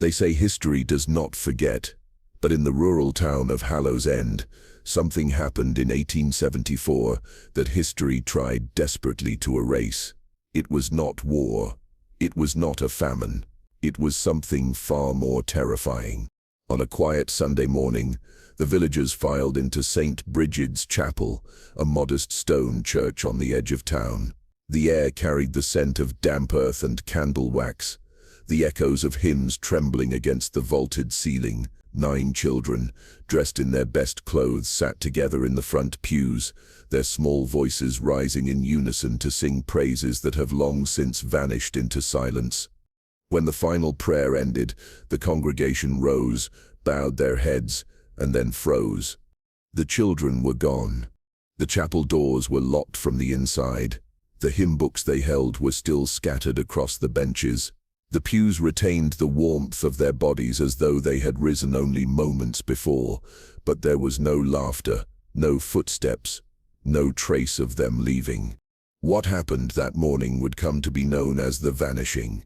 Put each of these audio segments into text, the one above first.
They say history does not forget, but in the rural town of Hallows End, something happened in 1874 that history tried desperately to erase. It was not war. It was not a famine. It was something far more terrifying. On a quiet Sunday morning, the villagers filed into St. Brigid's Chapel, a modest stone church on the edge of town. The air carried the scent of damp earth and candle wax, the echoes of hymns trembling against the vaulted ceiling. 9 children, dressed in their best clothes, sat together in the front pews, their small voices rising in unison to sing praises that have long since vanished into silence. When the final prayer ended, the congregation rose, bowed their heads, and then froze. The children were gone. The chapel doors were locked from the inside. The hymn books they held were still scattered across the benches. The pews retained the warmth of their bodies as though they had risen only moments before, but there was no laughter, no footsteps, no trace of them leaving. What happened that morning would come to be known as the vanishing.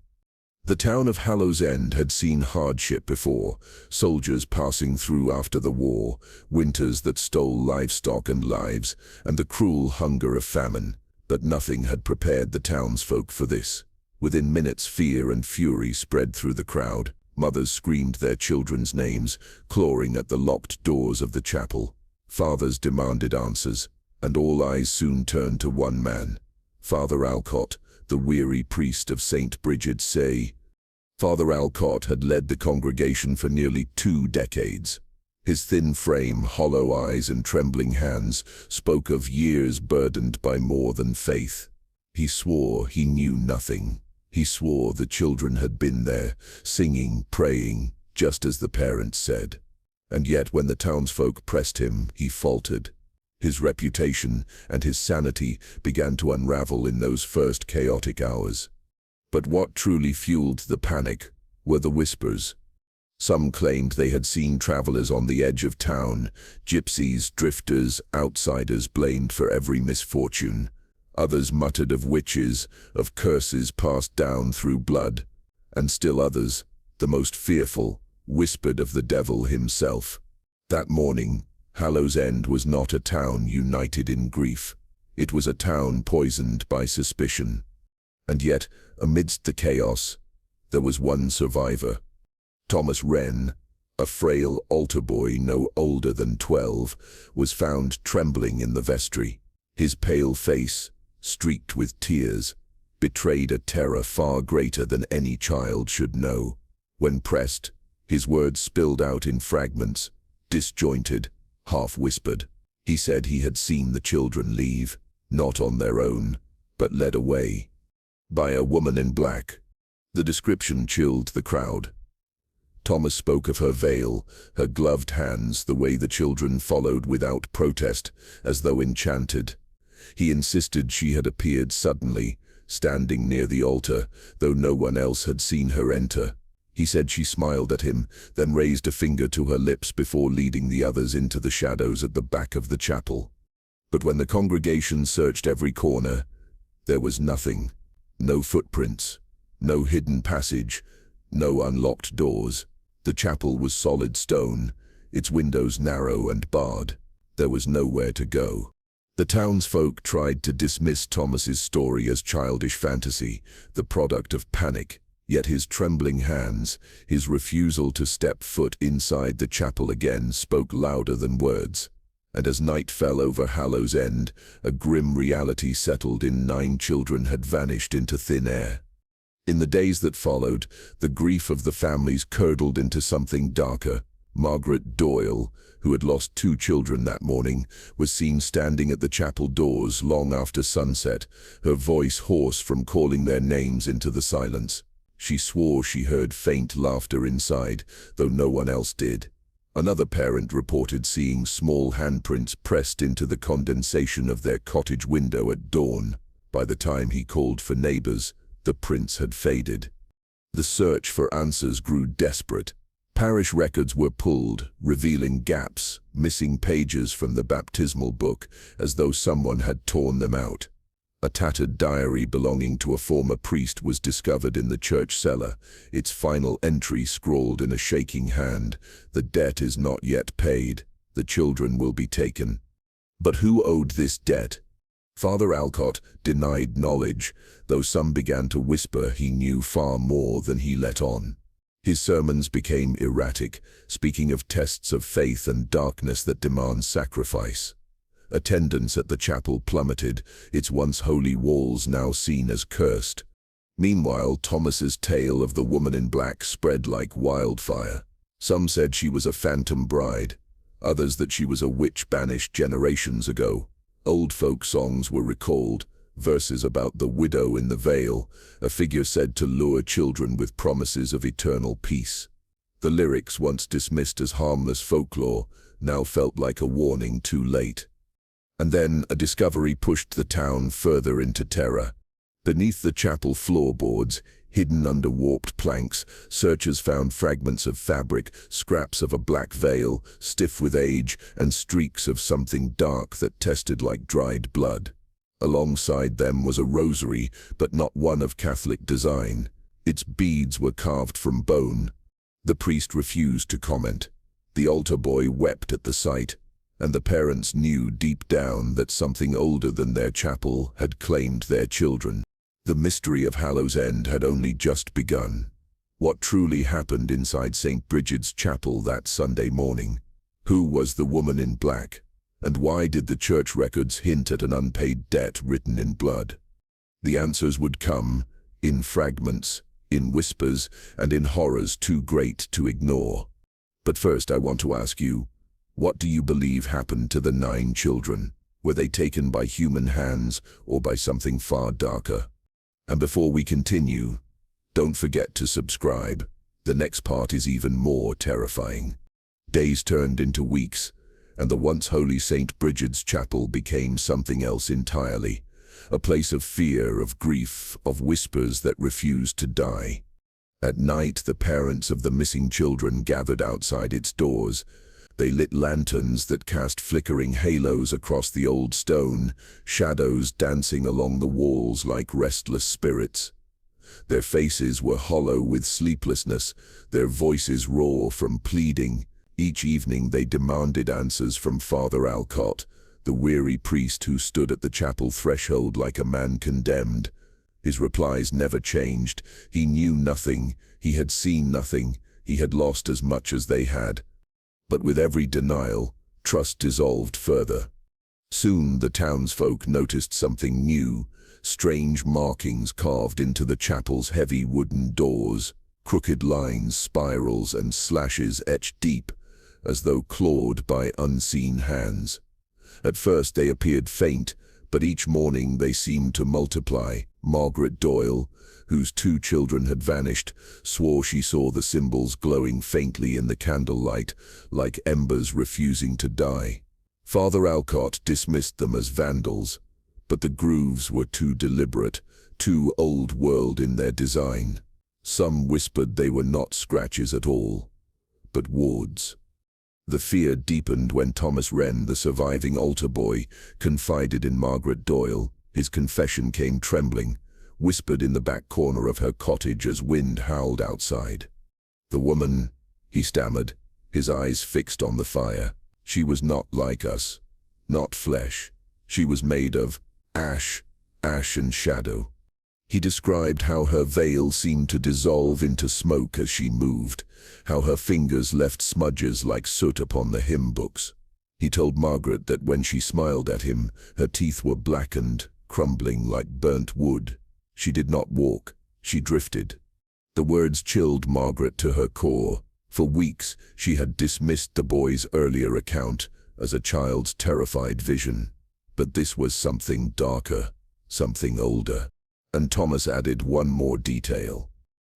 The town of Hallows End had seen hardship before, soldiers passing through after the war, winters that stole livestock and lives, and the cruel hunger of famine, but nothing had prepared the townsfolk for this. Within minutes, fear and fury spread through the crowd. Mothers screamed their children's names, clawing at the locked doors of the chapel. Fathers demanded answers, and all eyes soon turned to one man, Father Alcott, the weary priest of St. Brigid's Say. Father Alcott had led the congregation for nearly 2 decades. His thin frame, hollow eyes, and trembling hands spoke of years burdened by more than faith. He swore he knew nothing. He swore the children had been there, singing, praying, just as the parents said. And yet when the townsfolk pressed him, he faltered. His reputation and his sanity began to unravel in those first chaotic hours. But what truly fueled the panic were the whispers. Some claimed they had seen travelers on the edge of town, gypsies, drifters, outsiders blamed for every misfortune. Others muttered of witches, of curses passed down through blood, and still others, the most fearful, whispered of the devil himself. That morning, Hallows End was not a town united in grief. It was a town poisoned by suspicion. And yet, amidst the chaos, there was one survivor. Thomas Wren, a frail altar boy no older than 12, was found trembling in the vestry. His pale face, streaked with tears, betrayed a terror far greater than any child should know. When pressed, his words spilled out in fragments, disjointed, half-whispered. He said he had seen the children leave, not on their own, but led away by a woman in black. The description chilled the crowd. Thomas spoke of her veil, her gloved hands, the way the children followed without protest, as though enchanted. He insisted she had appeared suddenly, standing near the altar, though no one else had seen her enter. He said she smiled at him, then raised a finger to her lips before leading the others into the shadows at the back of the chapel. But when the congregation searched every corner, there was nothing. No footprints, no hidden passage, no unlocked doors. The chapel was solid stone, its windows narrow and barred. There was nowhere to go. The townsfolk tried to dismiss Thomas's story as childish fantasy, the product of panic, yet his trembling hands, his refusal to step foot inside the chapel again spoke louder than words. And as night fell over Hallows End, a grim reality settled in. 9 children had vanished into thin air. In the days that followed, the grief of the families curdled into something darker. Margaret Doyle, who had lost 2 children that morning, was seen standing at the chapel doors long after sunset, her voice hoarse from calling their names into the silence. She swore she heard faint laughter inside, though no one else did. Another parent reported seeing small handprints pressed into the condensation of their cottage window at dawn. By the time he called for neighbors, the prints had faded. The search for answers grew desperate. Parish records were pulled, revealing gaps, missing pages from the baptismal book, as though someone had torn them out. A tattered diary belonging to a former priest was discovered in the church cellar, its final entry scrawled in a shaking hand: "The debt is not yet paid. The children will be taken." But who owed this debt? Father Alcott denied knowledge, though some began to whisper he knew far more than he let on. His sermons became erratic, speaking of tests of faith and darkness that demand sacrifice. Attendance at the chapel plummeted, its once holy walls now seen as cursed. Meanwhile, Thomas's tale of the woman in black spread like wildfire. Some said she was a phantom bride, others that she was a witch banished generations ago. Old folk songs were recalled, verses about the widow in the veil, a figure said to lure children with promises of eternal peace. The lyrics, once dismissed as harmless folklore, now felt like a warning too late. And then a discovery pushed the town further into terror. Beneath the chapel floorboards, hidden under warped planks, searchers found fragments of fabric, scraps of a black veil, stiff with age, and streaks of something dark that tested like dried blood. Alongside them was a rosary, but not one of Catholic design. Its beads were carved from bone. The priest refused to comment. The altar boy wept at the sight, and the parents knew deep down that something older than their chapel had claimed their children. The mystery of Hallows End had only just begun. What truly happened inside St. Bridget's Chapel that Sunday morning? Who was the woman in black? And why did the church records hint at an unpaid debt written in blood? The answers would come, in fragments, in whispers, and in horrors too great to ignore. But first I want to ask you, what do you believe happened to the 9 children? Were they taken by human hands or by something far darker? And before we continue, don't forget to subscribe. The next part is even more terrifying. Days turned into weeks, and the once holy St. Bridget's Chapel became something else entirely. A place of fear, of grief, of whispers that refused to die. At night, the parents of the missing children gathered outside its doors. They lit lanterns that cast flickering halos across the old stone, shadows dancing along the walls like restless spirits. Their faces were hollow with sleeplessness, their voices raw from pleading. Each evening they demanded answers from Father Alcott, the weary priest who stood at the chapel threshold like a man condemned. His replies never changed. He knew nothing, he had seen nothing, he had lost as much as they had. But with every denial, trust dissolved further. Soon the townsfolk noticed something new, strange markings carved into the chapel's heavy wooden doors, crooked lines, spirals, and slashes etched deep, as though clawed by unseen hands. At first they appeared faint, but each morning they seemed to multiply. Margaret Doyle, whose 2 children had vanished, swore she saw the symbols glowing faintly in the candlelight, like embers refusing to die. Father Alcott dismissed them as vandals, but the grooves were too deliberate, too old-world in their design. Some whispered they were not scratches at all, but wards. The fear deepened when Thomas Wren, the surviving altar boy, confided in Margaret Doyle. His confession came trembling, whispered in the back corner of her cottage as wind howled outside. "The woman," he stammered, his eyes fixed on the fire. "She was not like us, not flesh. She was made of ash and shadow." He described how her veil seemed to dissolve into smoke as she moved, how her fingers left smudges like soot upon the hymn books. He told Margaret that when she smiled at him, her teeth were blackened, crumbling like burnt wood. She did not walk, she drifted. The words chilled Margaret to her core. For weeks, she had dismissed the boy's earlier account as a child's terrified vision. But this was something darker, something older. And Thomas added one more detail.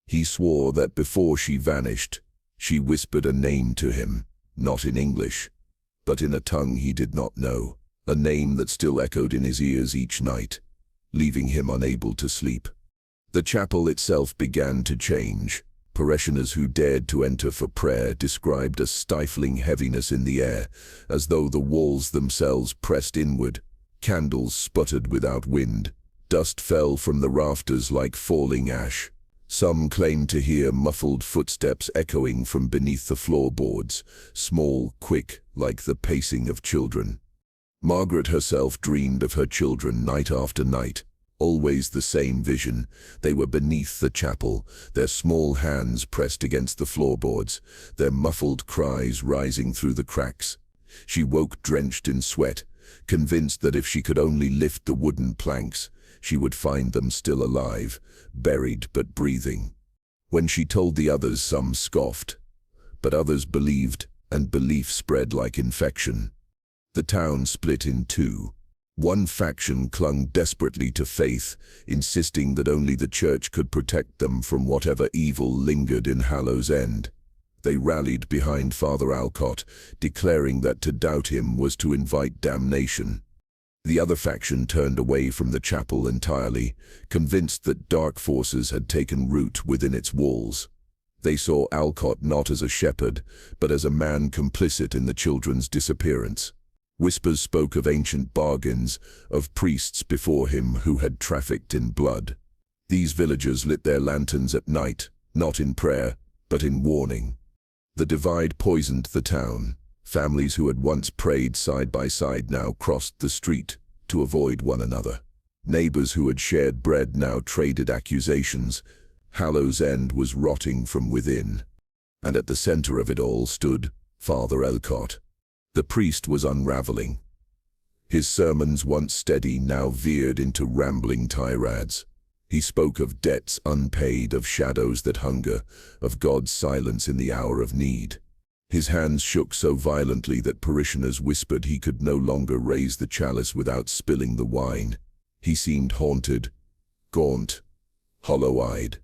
He swore that before she vanished, she whispered a name to him, not in English, but in a tongue he did not know, a name that still echoed in his ears each night, leaving him unable to sleep. The chapel itself began to change. Parishioners who dared to enter for prayer described a stifling heaviness in the air, as though the walls themselves pressed inward. Candles sputtered without wind. Dust fell from the rafters like falling ash. Some claimed to hear muffled footsteps echoing from beneath the floorboards, small, quick, like the pacing of children. Margaret herself dreamed of her children night after night, always the same vision. They were beneath the chapel, their small hands pressed against the floorboards, their muffled cries rising through the cracks. She woke drenched in sweat, convinced that if she could only lift the wooden planks, she would find them still alive, buried but breathing. When she told the others, some scoffed, but others believed, and belief spread like infection. The town split in two. One faction clung desperately to faith, insisting that only the church could protect them from whatever evil lingered in Hallow's End. They rallied behind Father Alcott, declaring that to doubt him was to invite damnation. The other faction turned away from the chapel entirely, convinced that dark forces had taken root within its walls. They saw Alcott not as a shepherd, but as a man complicit in the children's disappearance. Whispers spoke of ancient bargains, of priests before him who had trafficked in blood. These villagers lit their lanterns at night, not in prayer, but in warning. The divide poisoned the town. Families who had once prayed side by side now crossed the street to avoid one another. Neighbors who had shared bread now traded accusations. Hallow's End was rotting from within. And at the center of it all stood Father Alcott. The priest was unraveling. His sermons, once steady, now veered into rambling tirades. He spoke of debts unpaid, of shadows that hunger, of God's silence in the hour of need. His hands shook so violently that parishioners whispered he could no longer raise the chalice without spilling the wine. He seemed haunted, gaunt, hollow-eyed.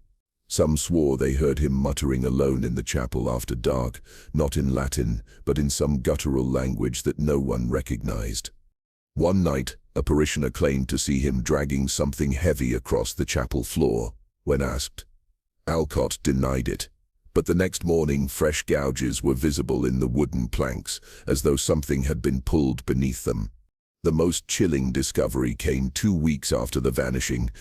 Some swore they heard him muttering alone in the chapel after dark, not in Latin, but in some guttural language that no one recognized. One night, a parishioner claimed to see him dragging something heavy across the chapel floor. When asked, Alcott denied it. But the next morning, fresh gouges were visible in the wooden planks, as though something had been pulled beneath them. The most chilling discovery came 2 weeks after the vanishing.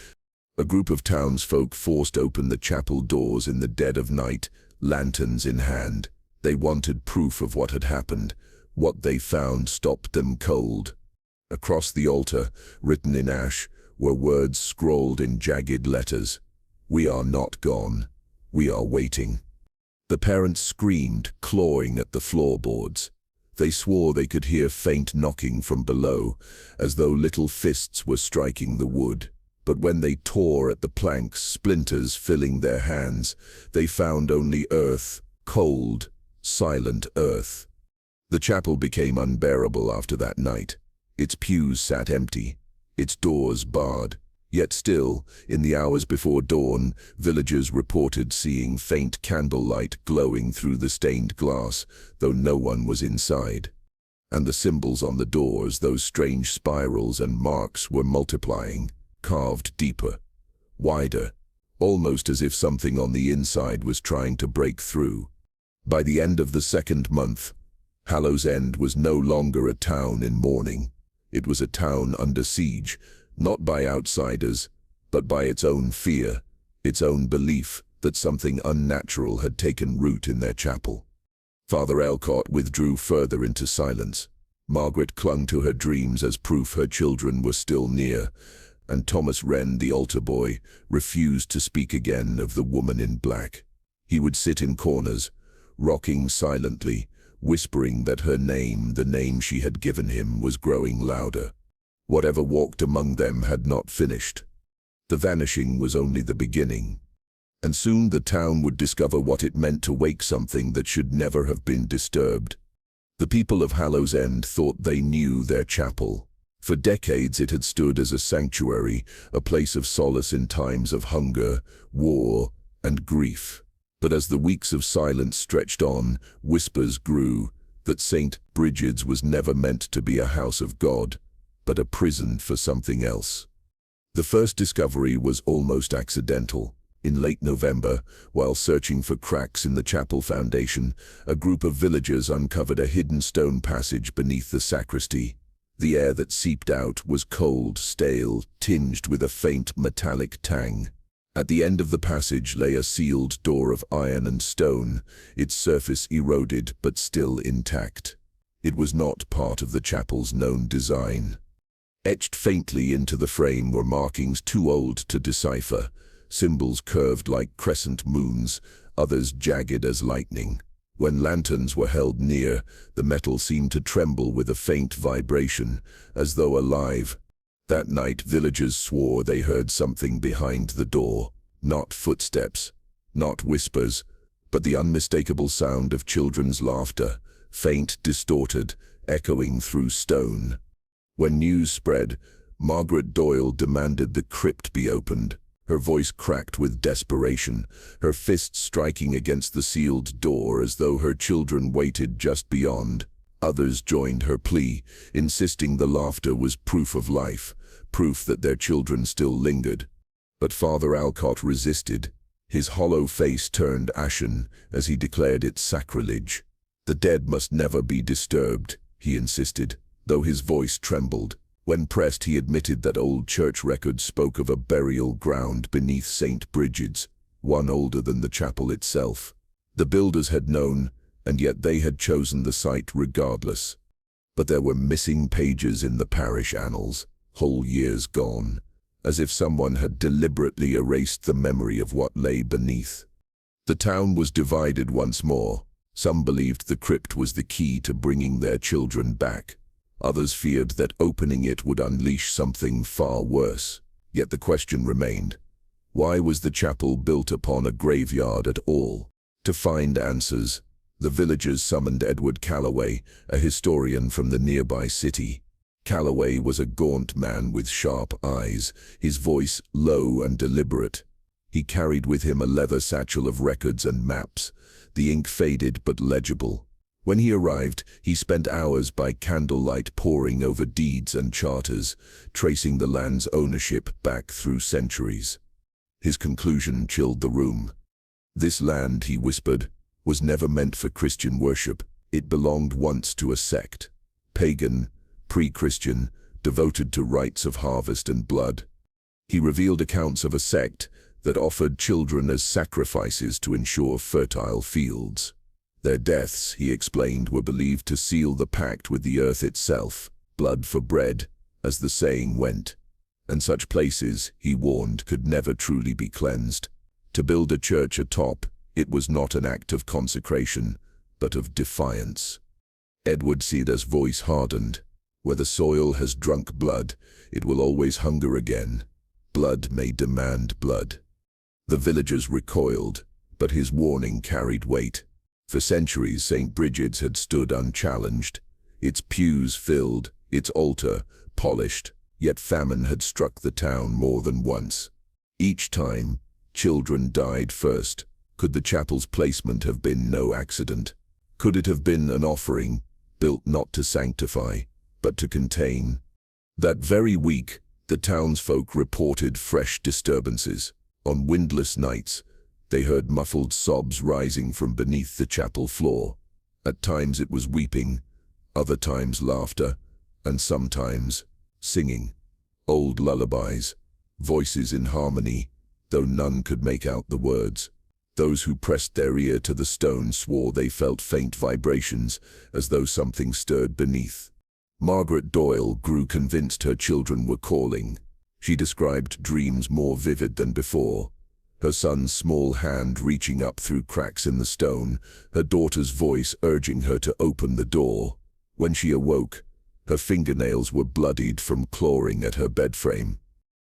A group of townsfolk forced open the chapel doors in the dead of night, lanterns in hand. They wanted proof of what had happened. What they found stopped them cold. Across the altar, written in ash, were words scrawled in jagged letters. "We are not gone. We are waiting." The parents screamed, clawing at the floorboards. They swore they could hear faint knocking from below, as though little fists were striking the wood. But when they tore at the planks, splinters filling their hands, they found only earth, cold, silent earth. The chapel became unbearable after that night. Its pews sat empty, its doors barred. Yet still, in the hours before dawn, villagers reported seeing faint candlelight glowing through the stained glass, though no one was inside. And the symbols on the doors, those strange spirals and marks, were multiplying, carved deeper, wider, almost as if something on the inside was trying to break through. By the end of the second month, Hallow's End was no longer a town in mourning. It was a town under siege, not by outsiders, but by its own fear, its own belief that something unnatural had taken root in their chapel. Father Alcott withdrew further into silence. Margaret clung to her dreams as proof her children were still near, and Thomas Wren, the altar boy, refused to speak again of the woman in black. He would sit in corners, rocking silently, whispering that her name, the name she had given him, was growing louder. Whatever walked among them had not finished. The vanishing was only the beginning. And soon the town would discover what it meant to wake something that should never have been disturbed. The people of Hallow's End thought they knew their chapel. For decades it had stood as a sanctuary, a place of solace in times of hunger, war, and grief. But as the weeks of silence stretched on, whispers grew that St. Bridget's was never meant to be a house of God, but a prison for something else. The first discovery was almost accidental. In late November, while searching for cracks in the chapel foundation, a group of villagers uncovered a hidden stone passage beneath the sacristy. The air that seeped out was cold, stale, tinged with a faint metallic tang. At the end of the passage lay a sealed door of iron and stone, its surface eroded but still intact. It was not part of the chapel's known design. Etched faintly into the frame were markings too old to decipher, symbols curved like crescent moons, others jagged as lightning. When lanterns were held near, the metal seemed to tremble with a faint vibration, as though alive. That night villagers swore they heard something behind the door. Not footsteps, not whispers, but the unmistakable sound of children's laughter, faint, distorted, echoing through stone. When news spread, Margaret Doyle demanded the crypt be opened. Her voice cracked with desperation, her fists striking against the sealed door as though her children waited just beyond. Others joined her plea, insisting the laughter was proof of life, proof that their children still lingered. But Father Alcott resisted. His hollow face turned ashen as he declared it sacrilege. The dead must never be disturbed, he insisted, though his voice trembled. When pressed, he admitted that old church records spoke of a burial ground beneath St. Bridget's, one older than the chapel itself. The builders had known, and yet they had chosen the site regardless. But there were missing pages in the parish annals, whole years gone, as if someone had deliberately erased the memory of what lay beneath. The town was divided once more. Some believed the crypt was the key to bringing their children back. Others feared that opening it would unleash something far worse. Yet the question remained, why was the chapel built upon a graveyard at all? To find answers, the villagers summoned Edward Calloway, a historian from the nearby city. Calloway was a gaunt man with sharp eyes, his voice low and deliberate. He carried with him a leather satchel of records and maps, the ink faded but legible. When he arrived, he spent hours by candlelight poring over deeds and charters, tracing the land's ownership back through centuries. His conclusion chilled the room. This land, he whispered, was never meant for Christian worship. It belonged once to a sect, pagan, pre-Christian, devoted to rites of harvest and blood. He revealed accounts of a sect that offered children as sacrifices to ensure fertile fields. Their deaths, he explained, were believed to seal the pact with the earth itself, blood for bread, as the saying went. And such places, he warned, could never truly be cleansed. To build a church atop, it was not an act of consecration, but of defiance. Edward Cedar's voice hardened. Where the soil has drunk blood, it will always hunger again. Blood may demand blood. The villagers recoiled, but his warning carried weight. For centuries, St. Bridget's had stood unchallenged, its pews filled, its altar polished, yet famine had struck the town more than once. Each time, children died first. Could the chapel's placement have been no accident? Could it have been an offering, built not to sanctify, but to contain? That very week, the townsfolk reported fresh disturbances. On windless nights, they heard muffled sobs rising from beneath the chapel floor. At times it was weeping, other times laughter, and sometimes singing. Old lullabies, voices in harmony, though none could make out the words. Those who pressed their ear to the stone swore they felt faint vibrations, as though something stirred beneath. Margaret Doyle grew convinced her children were calling. She described dreams more vivid than before. Her son's small hand reaching up through cracks in the stone, her daughter's voice urging her to open the door. When she awoke, her fingernails were bloodied from clawing at her bedframe.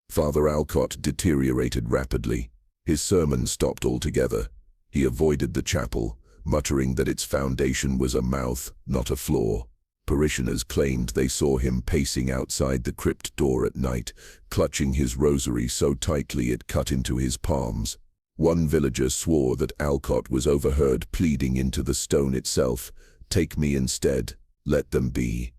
Father Alcott deteriorated rapidly. His sermon stopped altogether. He avoided the chapel, muttering that its foundation was a mouth, not a floor. Parishioners claimed they saw him pacing outside the crypt door at night, clutching his rosary so tightly it cut into his palms. One villager swore that Alcott was overheard pleading into the stone itself, "Take me instead, let them be."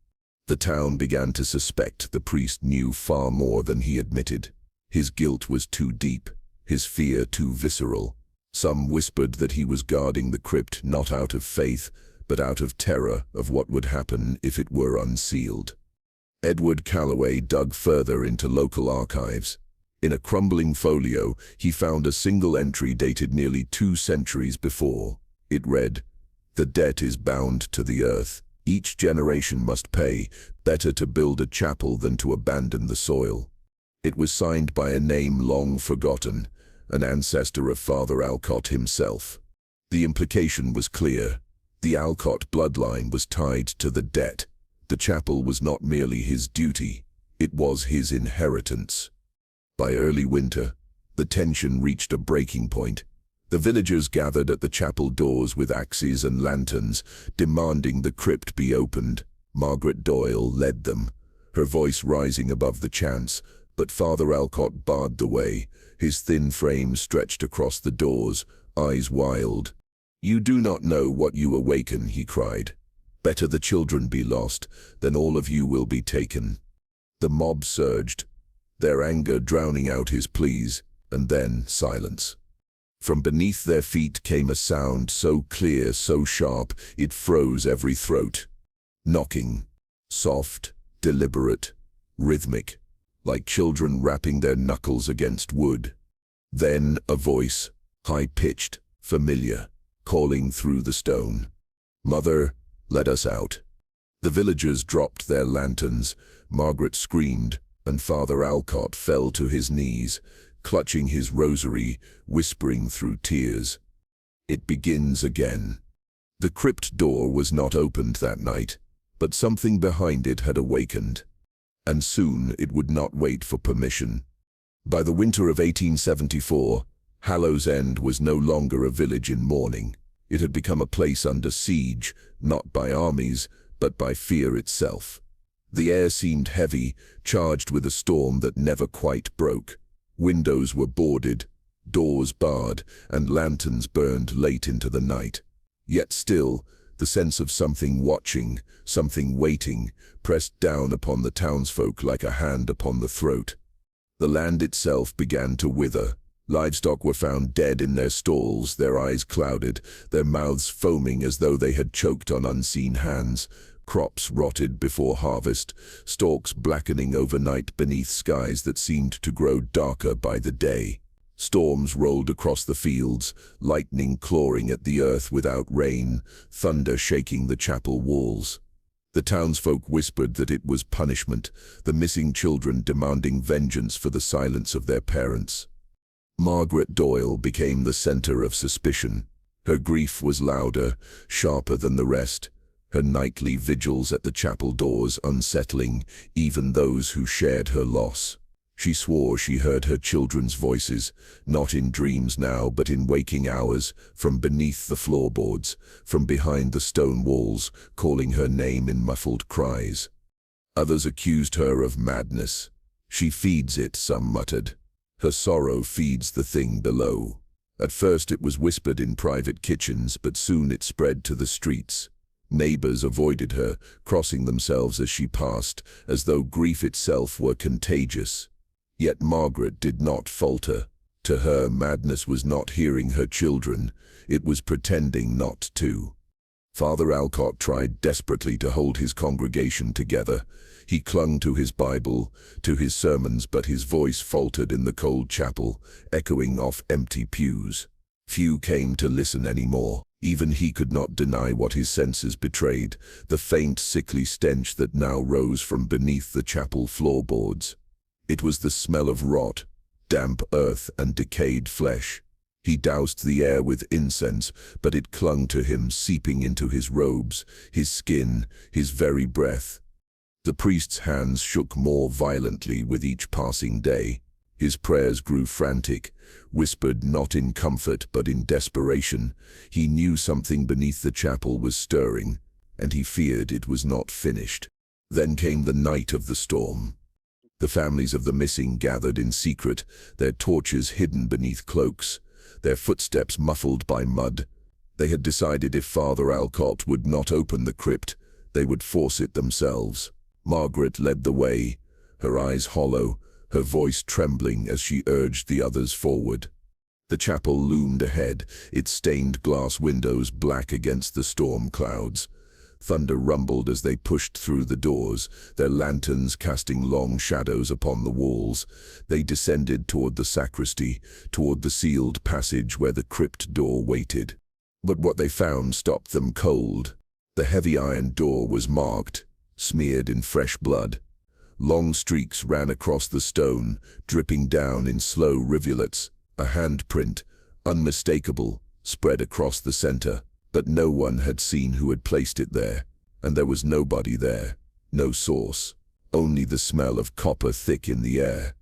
The town began to suspect the priest knew far more than he admitted. His guilt was too deep, his fear too visceral. Some whispered that he was guarding the crypt not out of faith, but out of terror of what would happen if it were unsealed. Edward Calloway dug further into local archives. In a crumbling folio, he found a single entry dated nearly 2 centuries before. It read, "The debt is bound to the earth. Each generation must pay. Better to build a chapel than to abandon the soil." It was signed by a name long forgotten, an ancestor of Father Alcott himself. The implication was clear. The Alcott bloodline was tied to the debt. The chapel was not merely his duty, it was his inheritance. By early winter, the tension reached a breaking point. The villagers gathered at the chapel doors with axes and lanterns, demanding the crypt be opened. Margaret Doyle led them, her voice rising above the chants, but Father Alcott barred the way, his thin frame stretched across the doors, eyes wild. "You do not know what you awaken," he cried. "Better the children be lost, than all of you will be taken." The mob surged, their anger drowning out his pleas, and then silence. From beneath their feet came a sound so clear, so sharp, it froze every throat. Knocking. Soft, deliberate, rhythmic, like children rapping their knuckles against wood. Then a voice, high-pitched, familiar, calling through the stone. "Mother, let us out." The villagers dropped their lanterns, Margaret screamed, and Father Alcott fell to his knees, clutching his rosary, whispering through tears. It begins again. The crypt door was not opened that night, but something behind it had awakened. And soon it would not wait for permission. By the winter of 1874, Hallows End was no longer a village in mourning. It had become a place under siege, not by armies, but by fear itself. The air seemed heavy, charged with a storm that never quite broke. Windows were boarded, doors barred, and lanterns burned late into the night. Yet still, the sense of something watching, something waiting, pressed down upon the townsfolk like a hand upon the throat. The land itself began to wither. Livestock were found dead in their stalls, their eyes clouded, their mouths foaming as though they had choked on unseen hands. Crops rotted before harvest, stalks blackening overnight beneath skies that seemed to grow darker by the day. Storms rolled across the fields, lightning clawing at the earth without rain, thunder shaking the chapel walls. The townsfolk whispered that it was punishment, the missing children demanding vengeance for the silence of their parents. Margaret Doyle became the center of suspicion. Her grief was louder, sharper than the rest, her nightly vigils at the chapel doors unsettling even those who shared her loss. She swore she heard her children's voices, not in dreams now but in waking hours, from beneath the floorboards, from behind the stone walls, calling her name in muffled cries. Others accused her of madness. "She feeds it," some muttered. "Her sorrow feeds the thing below." At first it was whispered in private kitchens, but soon it spread to the streets. Neighbors avoided her, crossing themselves as she passed, as though grief itself were contagious. Yet Margaret did not falter. To her, madness was not hearing her children, it was pretending not to. Father Alcott tried desperately to hold his congregation together. He clung to his Bible, to his sermons, but his voice faltered in the cold chapel, echoing off empty pews. Few came to listen anymore. Even he could not deny what his senses betrayed, the faint, sickly stench that now rose from beneath the chapel floorboards. It was the smell of rot, damp earth and decayed flesh. He doused the air with incense, but it clung to him, seeping into his robes, his skin, his very breath. The priest's hands shook more violently with each passing day. His prayers grew frantic, whispered not in comfort but in desperation. He knew something beneath the chapel was stirring, and he feared it was not finished. Then came the night of the storm. The families of the missing gathered in secret, their torches hidden beneath cloaks, their footsteps muffled by mud. They had decided if Father Alcott would not open the crypt, they would force it themselves. Margaret led the way, her eyes hollow, her voice trembling as she urged the others forward. The chapel loomed ahead, its stained glass windows black against the storm clouds. Thunder rumbled as they pushed through the doors, their lanterns casting long shadows upon the walls. They descended toward the sacristy, toward the sealed passage where the crypt door waited. But what they found stopped them cold. The heavy iron door was marked, smeared in fresh blood. Long streaks ran across the stone, dripping down in slow rivulets. A handprint, unmistakable, spread across the center. But no one had seen who had placed it there, and there was nobody there, no source, only the smell of copper thick in the air.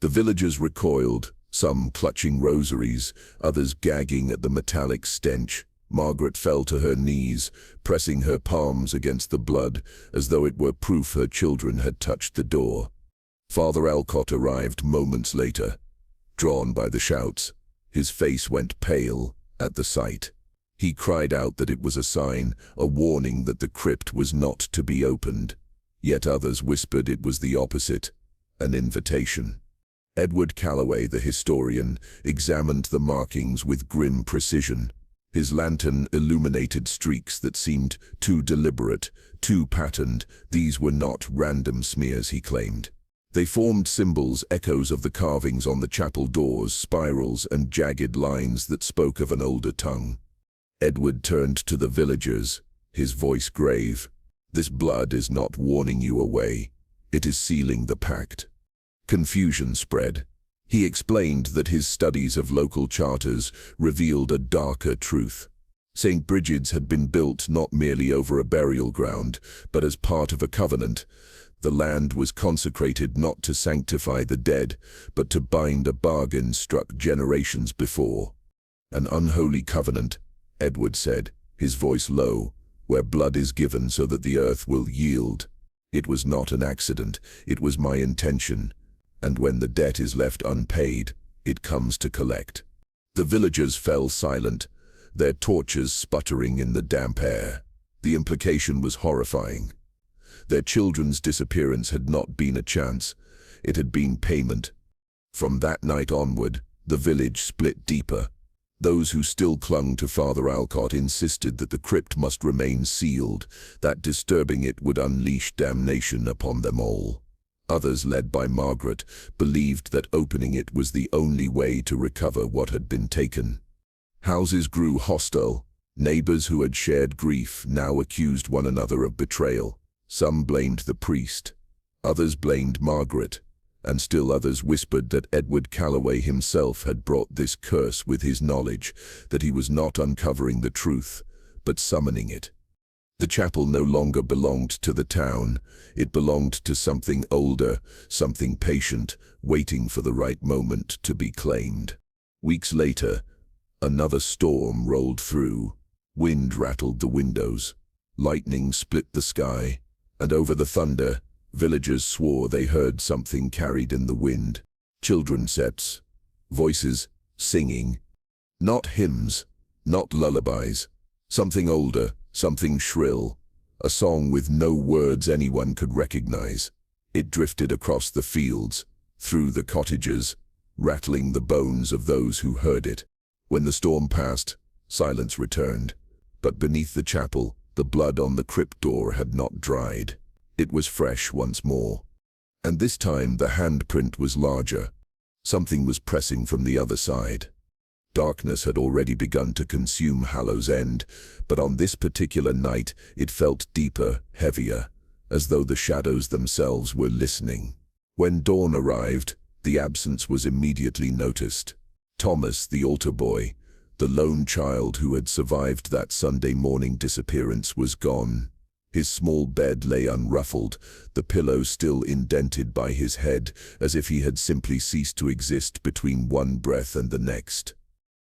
The villagers recoiled, some clutching rosaries, others gagging at the metallic stench. Margaret fell to her knees, pressing her palms against the blood, as though it were proof her children had touched the door. Father Alcott arrived moments later, drawn by the shouts. His face went pale at the sight. He cried out that it was a sign, a warning that the crypt was not to be opened. Yet others whispered it was the opposite, an invitation. Edward Calloway, the historian, examined the markings with grim precision. His lantern illuminated streaks that seemed too deliberate, too patterned. These were not random smears, he claimed. They formed symbols, echoes of the carvings on the chapel doors, spirals and jagged lines that spoke of an older tongue. Edward turned to the villagers, his voice grave. This blood is not warning you away. It is sealing the pact. Confusion spread. He explained that his studies of local charters revealed a darker truth. St. Brigid's had been built not merely over a burial ground, but as part of a covenant. The land was consecrated not to sanctify the dead, but to bind a bargain struck generations before. An unholy covenant, Edward said, his voice low, where blood is given so that the earth will yield. It was not an accident, it was my intention, and when the debt is left unpaid, it comes to collect. The villagers fell silent, their torches sputtering in the damp air. The implication was horrifying. Their children's disappearance had not been a chance, it had been payment. From that night onward, the village split deeper. Those who still clung to Father Alcott insisted that the crypt must remain sealed, that disturbing it would unleash damnation upon them all. Others, led by Margaret, believed that opening it was the only way to recover what had been taken. Houses grew hostile. Neighbors who had shared grief now accused one another of betrayal. Some blamed the priest, others blamed Margaret, and still others whispered that Edward Calloway himself had brought this curse with his knowledge, that he was not uncovering the truth, but summoning it. The chapel no longer belonged to the town. It belonged to something older, something patient, waiting for the right moment to be claimed. Weeks later, another storm rolled through. Wind rattled the windows. Lightning split the sky, and over the thunder, villagers swore they heard something carried in the wind. Children's sets, voices, singing. Not hymns, not lullabies. Something older, something shrill. A song with no words anyone could recognize. It drifted across the fields, through the cottages, rattling the bones of those who heard it. When the storm passed, silence returned. But beneath the chapel, the blood on the crypt door had not dried. It was fresh once more. And this time the handprint was larger. Something was pressing from the other side. Darkness had already begun to consume Hallow's End, but on this particular night it felt deeper, heavier, as though the shadows themselves were listening. When dawn arrived, the absence was immediately noticed. Thomas, the altar boy, the lone child who had survived that Sunday morning disappearance, was gone. His small bed lay unruffled, the pillow still indented by his head, as if he had simply ceased to exist between one breath and the next.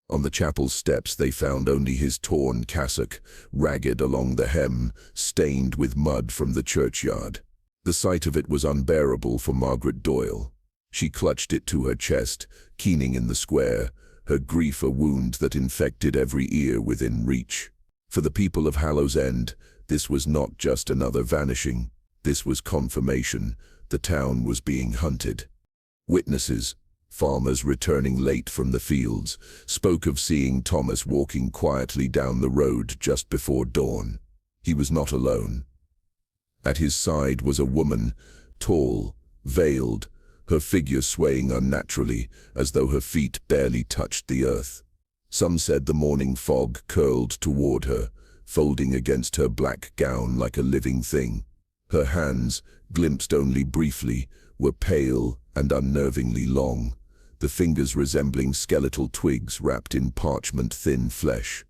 On the chapel steps they found only his torn cassock, ragged along the hem, stained with mud from the churchyard. The sight of it was unbearable for Margaret Doyle. She clutched it to her chest, keening in the square, her grief a wound that infected every ear within reach. For the people of Hallow's End, this was not just another vanishing. This was confirmation. The town was being hunted. Witnesses, farmers returning late from the fields, spoke of seeing Thomas walking quietly down the road just before dawn. He was not alone. At his side was a woman, tall, veiled, her figure swaying unnaturally, as though her feet barely touched the earth. Some said the morning fog curled toward her, folding against her black gown like a living thing. Her hands, glimpsed only briefly, were pale and unnervingly long, the fingers resembling skeletal twigs wrapped in parchment-thin flesh.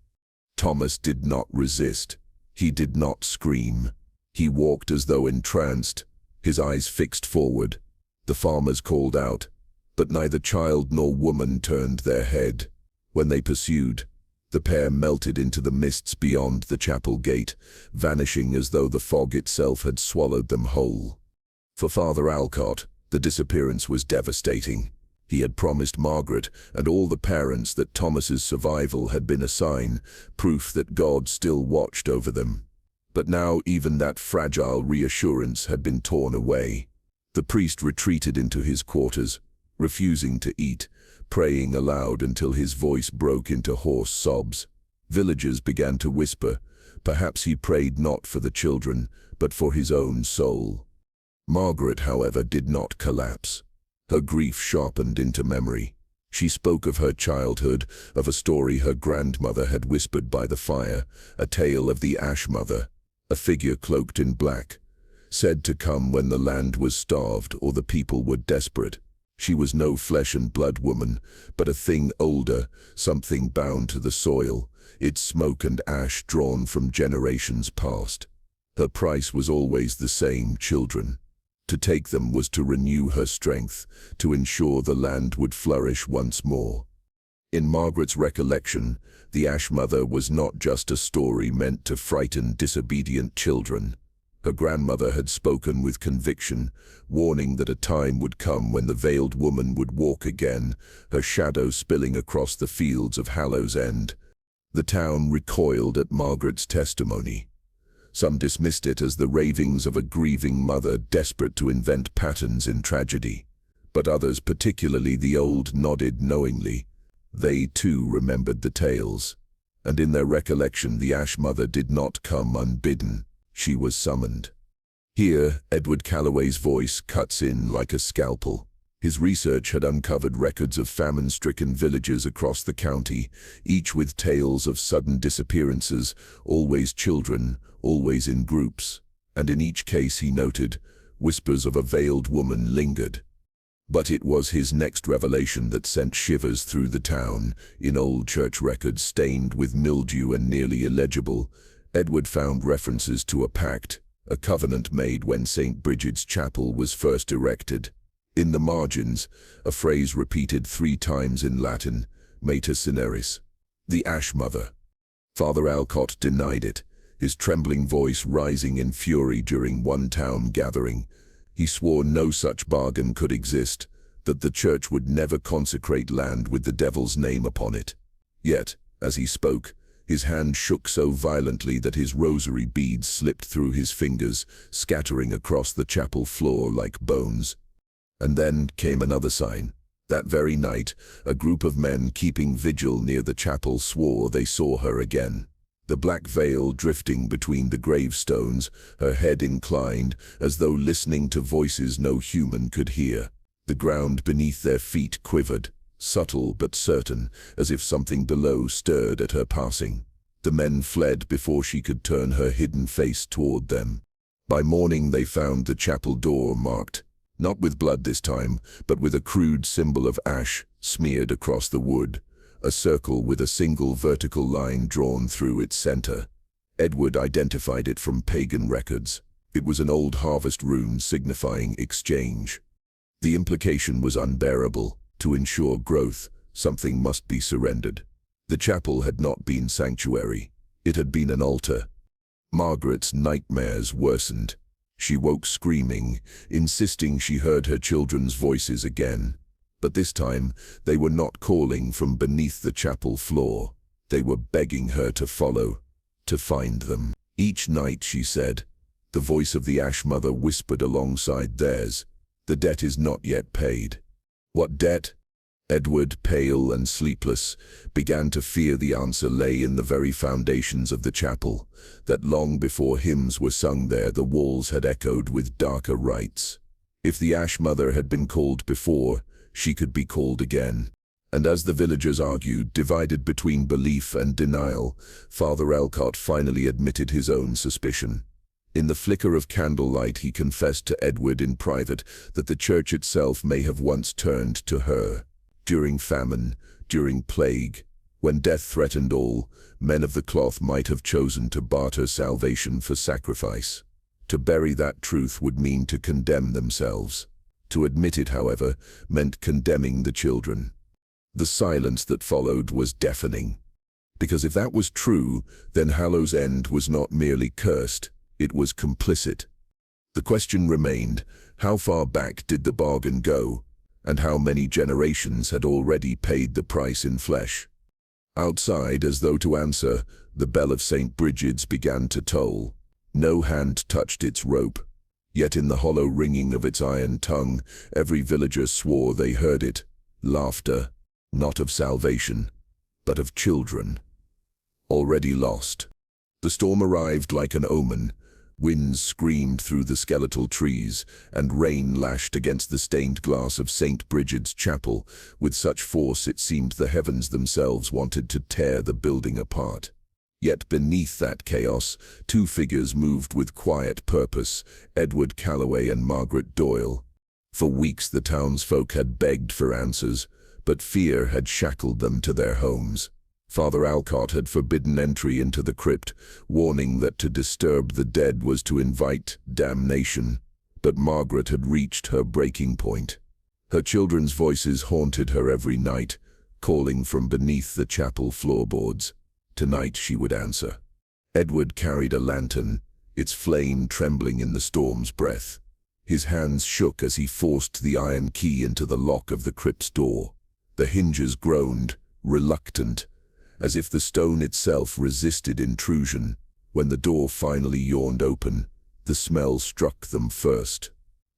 Thomas did not resist. He did not scream. He walked as though entranced, his eyes fixed forward. The farmers called out, but neither child nor woman turned their head. When they pursued, the pair melted into the mists beyond the chapel gate, vanishing as though the fog itself had swallowed them whole. For Father Alcott, the disappearance was devastating. He had promised Margaret and all the parents that Thomas's survival had been a sign, proof that God still watched over them. But now even that fragile reassurance had been torn away. The priest retreated into his quarters, refusing to eat, praying aloud until his voice broke into hoarse sobs. Villagers began to whisper. Perhaps he prayed not for the children, but for his own soul. Margaret, however, did not collapse. Her grief sharpened into memory. She spoke of her childhood, of a story her grandmother had whispered by the fire, a tale of the Ash Mother, a figure cloaked in black, said to come when the land was starved or the people were desperate. She was no flesh and blood woman, but a thing older, something bound to the soil, its smoke and ash drawn from generations past. Her price was always the same: children. To take them was to renew her strength, to ensure the land would flourish once more. In Margaret's recollection, the Ash Mother was not just a story meant to frighten disobedient children. Her grandmother had spoken with conviction, warning that a time would come when the veiled woman would walk again, her shadow spilling across the fields of Hallow's End. The town recoiled at Margaret's testimony. Some dismissed it as the ravings of a grieving mother desperate to invent patterns in tragedy. But others, particularly the old, nodded knowingly. They too remembered the tales. And in their recollection the Ash Mother did not come unbidden. She was summoned. Here, Edward Calloway's voice cuts in like a scalpel. His research had uncovered records of famine-stricken villages across the county, each with tales of sudden disappearances, always children, always in groups. And in each case, he noted, whispers of a veiled woman lingered. But it was his next revelation that sent shivers through the town. In old church records stained with mildew and nearly illegible, Edward found references to a pact, a covenant made when St. Bridget's Chapel was first erected. In the margins, a phrase repeated 3 times in Latin, Mater Cineris, the Ash Mother. Father Alcott denied it, his trembling voice rising in fury during one town gathering. He swore no such bargain could exist, that the church would never consecrate land with the devil's name upon it. Yet, as he spoke, his hand shook so violently that his rosary beads slipped through his fingers, scattering across the chapel floor like bones. And then came another sign. That very night, a group of men keeping vigil near the chapel swore they saw her again. The black veil drifting between the gravestones, her head inclined, as though listening to voices no human could hear. The ground beneath their feet quivered, subtle but certain, as if something below stirred at her passing. The men fled before she could turn her hidden face toward them. By morning they found the chapel door marked, not with blood this time, but with a crude symbol of ash smeared across the wood, a circle with a single vertical line drawn through its center. Edward identified it from pagan records. It was an old harvest rune signifying exchange. The implication was unbearable. To ensure growth, something must be surrendered. The chapel had not been sanctuary. It had been an altar. Margaret's nightmares worsened. She woke screaming, insisting she heard her children's voices again. But this time, they were not calling from beneath the chapel floor. They were begging her to follow, to find them. Each night, she said, the voice of the Ash Mother whispered alongside theirs, "The debt is not yet paid." What debt? Edward, pale and sleepless, began to fear the answer lay in the very foundations of the chapel, that long before hymns were sung there the walls had echoed with darker rites. If the Ash Mother had been called before, she could be called again. And as the villagers argued, divided between belief and denial, Father Alcott finally admitted his own suspicion. In the flicker of candlelight he confessed to Edward in private that the church itself may have once turned to her. During famine, during plague, when death threatened all, men of the cloth might have chosen to barter salvation for sacrifice. To bury that truth would mean to condemn themselves. To admit it, however, meant condemning the children. The silence that followed was deafening. Because if that was true, then Hallow's End was not merely cursed, it was complicit. The question remained, how far back did the bargain go, and how many generations had already paid the price in flesh? Outside, as though to answer, the bell of St. Brigid's began to toll. No hand touched its rope, yet in the hollow ringing of its iron tongue, every villager swore they heard it. Laughter, not of salvation, but of children, already lost. The storm arrived like an omen. Winds screamed through the skeletal trees, and rain lashed against the stained glass of St. Brigid's Chapel, with such force it seemed the heavens themselves wanted to tear the building apart. Yet beneath that chaos, two figures moved with quiet purpose, Edward Calloway and Margaret Doyle. For weeks the townsfolk had begged for answers, but fear had shackled them to their homes. Father Alcott had forbidden entry into the crypt, warning that to disturb the dead was to invite damnation. But Margaret had reached her breaking point. Her children's voices haunted her every night, calling from beneath the chapel floorboards. Tonight she would answer. Edward carried a lantern, its flame trembling in the storm's breath. His hands shook as he forced the iron key into the lock of the crypt's door. The hinges groaned, reluctant, as if the stone itself resisted intrusion. When the door finally yawned open, the smell struck them first.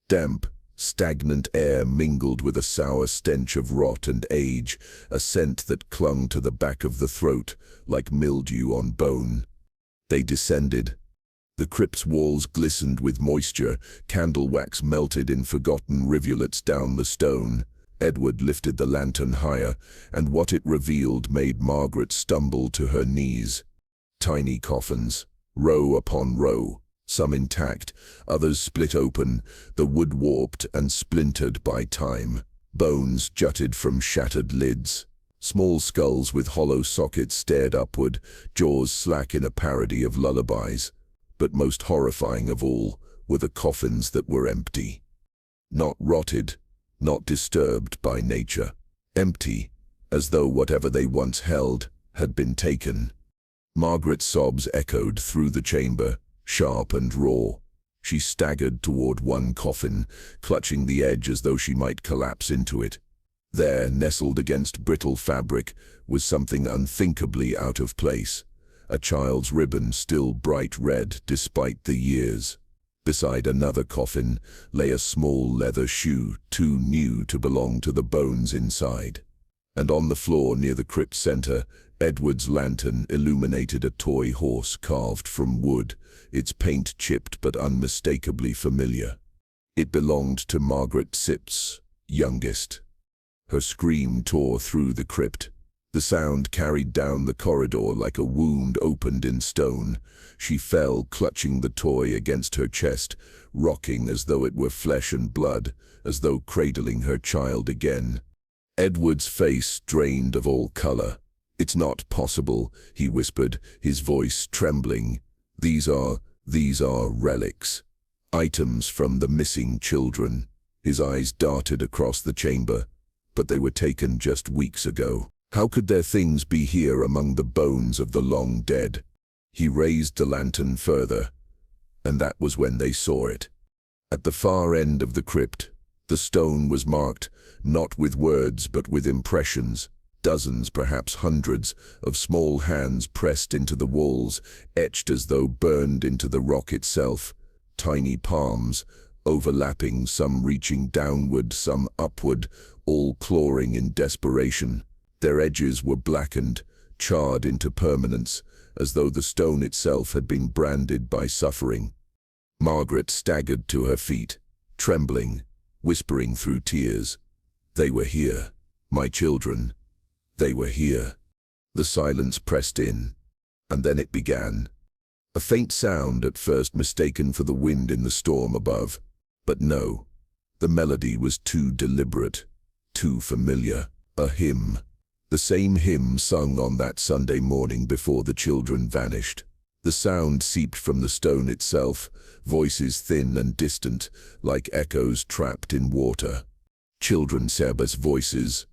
Damp, stagnant air mingled with a sour stench of rot and age, a scent that clung to the back of the throat, like mildew on bone. They descended. The crypt's walls glistened with moisture, candle wax melted in forgotten rivulets down the stone. Edward lifted the lantern higher, and what it revealed made Margaret stumble to her knees. Tiny coffins, row upon row, some intact, others split open, the wood warped and splintered by time. Bones jutted from shattered lids. Small skulls with hollow sockets stared upward, jaws slack in a parody of lullabies. But most horrifying of all were the coffins that were empty. Not rotted, not disturbed by nature. Empty, as though whatever they once held had been taken. Margaret's sobs echoed through the chamber, sharp and raw. She staggered toward one coffin, clutching the edge as though she might collapse into it. There, nestled against brittle fabric, was something unthinkably out of place. A child's ribbon, still bright red despite the years. Beside another coffin lay a small leather shoe, too new to belong to the bones inside. And on the floor near the crypt center, Edward's lantern illuminated a toy horse carved from wood, its paint chipped but unmistakably familiar. It belonged to Margaret Sipp's youngest. Her scream tore through the crypt. The sound carried down the corridor like a wound opened in stone. She fell, clutching the toy against her chest, rocking as though it were flesh and blood, as though cradling her child again. Edward's face drained of all color. "It's not possible," he whispered, his voice trembling. These are relics. Items from the missing children." His eyes darted across the chamber. But they were taken just weeks ago. How could their things be here among the bones of the long dead? He raised the lantern further, and that was when they saw it. At the far end of the crypt, the stone was marked, not with words but with impressions, dozens, perhaps hundreds, of small hands pressed into the walls, etched as though burned into the rock itself. Tiny palms, overlapping, some reaching downward, some upward, all clawing in desperation. Their edges were blackened, charred into permanence, as though the stone itself had been branded by suffering. Margaret staggered to her feet, trembling, whispering through tears. They were here, my children. They were here. The silence pressed in, and then it began. A faint sound at first mistaken for the wind in the storm above. But no, the melody was too deliberate, too familiar. A hymn. The same hymn sung on that Sunday morning before the children vanished. The sound seeped from the stone itself, voices thin and distant, like echoes trapped in water. Children Seba's voices.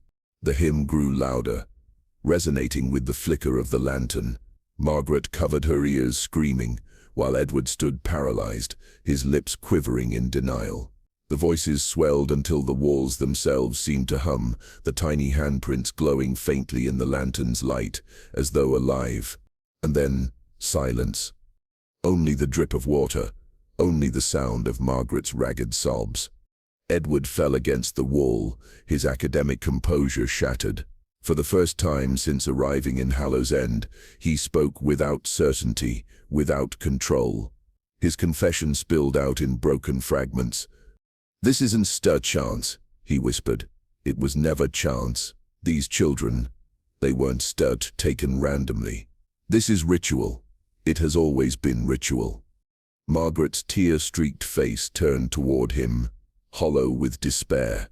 The hymn grew louder, resonating with the flicker of the lantern. Margaret covered her ears, screaming, while Edward stood paralyzed, his lips quivering in denial. The voices swelled until the walls themselves seemed to hum, the tiny handprints glowing faintly in the lantern's light, as though alive. And then, silence. Only the drip of water, only the sound of Margaret's ragged sobs. Edward fell against the wall, his academic composure shattered. For the first time since arriving in Hallow's End, he spoke without certainty, without control. His confession spilled out in broken fragments. "This isn't chance," he whispered. "It was never chance. These children, they weren't taken randomly. This is ritual. It has always been ritual." Margaret's tear-streaked face turned toward him, hollow with despair.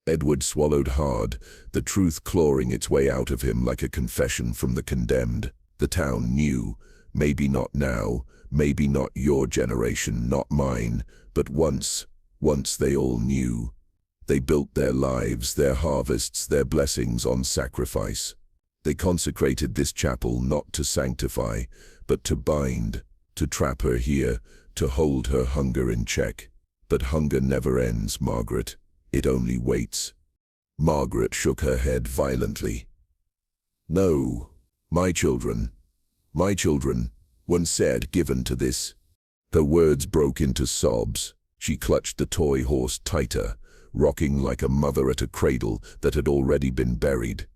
Edward swallowed hard, the truth clawing its way out of him like a confession from the condemned. The town knew, maybe not now, maybe not your generation, not mine, but once they all knew. They built their lives, their harvests, their blessings on sacrifice. They consecrated this chapel not to sanctify, but to bind, to trap her here, to hold her hunger in check. But hunger never ends, Margaret. It only waits. Margaret shook her head violently. "No, my children, one said given to this." Her words broke into sobs. She clutched the toy horse tighter, rocking like a mother at a cradle that had already been buried.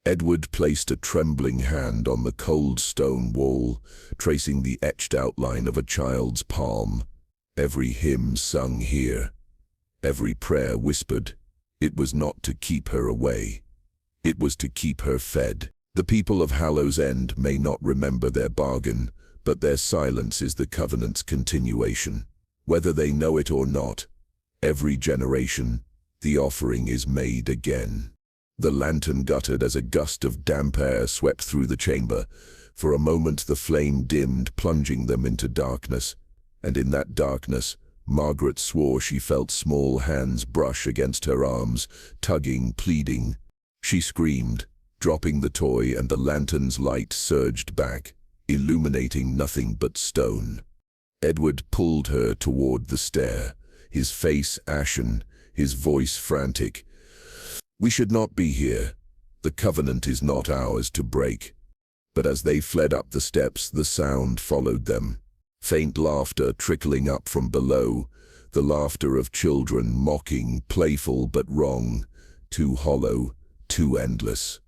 Edward placed a trembling hand on the cold stone wall, tracing the etched outline of a child's palm. Every hymn sung here, every prayer whispered. It was not to keep her away. It was to keep her fed. The people of Hallow's End may not remember their bargain, but their silence is the covenant's continuation. Whether they know it or not, every generation, the offering is made again. The lantern guttered as a gust of damp air swept through the chamber. For a moment the flame dimmed, plunging them into darkness. And in that darkness, Margaret swore she felt small hands brush against her arms, tugging, pleading. She screamed, dropping the toy, and the lantern's light surged back, illuminating nothing but stone. Edward pulled her toward the stair, his face ashen, his voice frantic. "We should not be here. The covenant is not ours to break." But as they fled up the steps, the sound followed them. Faint laughter trickling up from below, the laughter of children, mocking, playful but wrong, too hollow, too endless.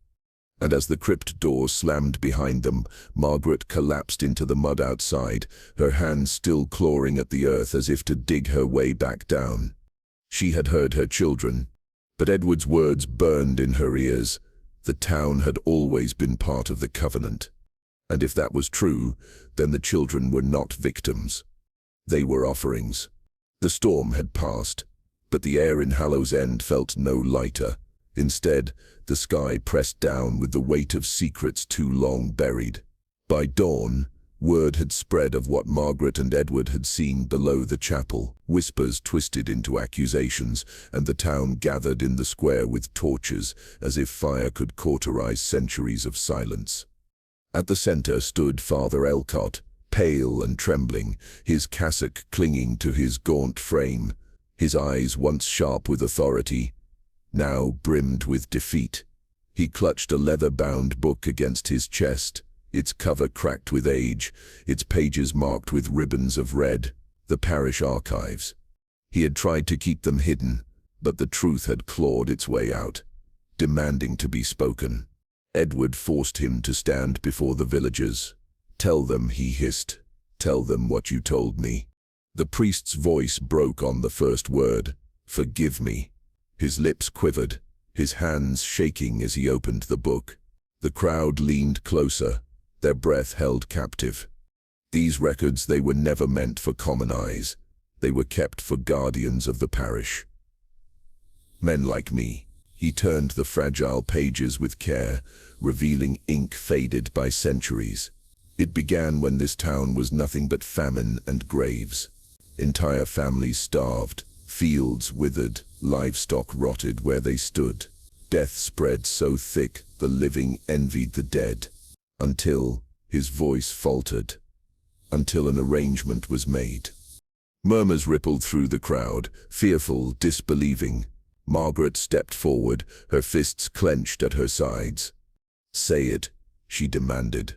And as the crypt door slammed behind them, Margaret collapsed into the mud outside, her hands still clawing at the earth as if to dig her way back down. She had heard her children, but Edward's words burned in her ears. The town had always been part of the covenant. And if that was true, then the children were not victims. They were offerings. The storm had passed, but the air in Hallow's End felt no lighter. Instead, the sky pressed down with the weight of secrets too long buried. By dawn, word had spread of what Margaret and Edward had seen below the chapel. Whispers twisted into accusations, and the town gathered in the square with torches, as if fire could cauterize centuries of silence. At the center stood Father Elcott, pale and trembling, his cassock clinging to his gaunt frame, his eyes once sharp with authority, now brimmed with defeat. He clutched a leather-bound book against his chest, its cover cracked with age, its pages marked with ribbons of red, the parish archives. He had tried to keep them hidden, but the truth had clawed its way out, demanding to be spoken. Edward forced him to stand before the villagers. "Tell them," he hissed. "Tell them what you told me." The priest's voice broke on the first word, "Forgive me." His lips quivered, his hands shaking as he opened the book. The crowd leaned closer, their breath held captive. These records, they were never meant for common eyes. They were kept for guardians of the parish. Men like me. He turned the fragile pages with care, revealing ink faded by centuries. It began when this town was nothing but famine and graves. Entire families starved, fields withered, livestock rotted where they stood. Death spread so thick the living envied the dead. Until his voice faltered. Until an arrangement was made. Murmurs rippled through the crowd, fearful, disbelieving. Margaret stepped forward, her fists clenched at her sides. "Say it," she demanded.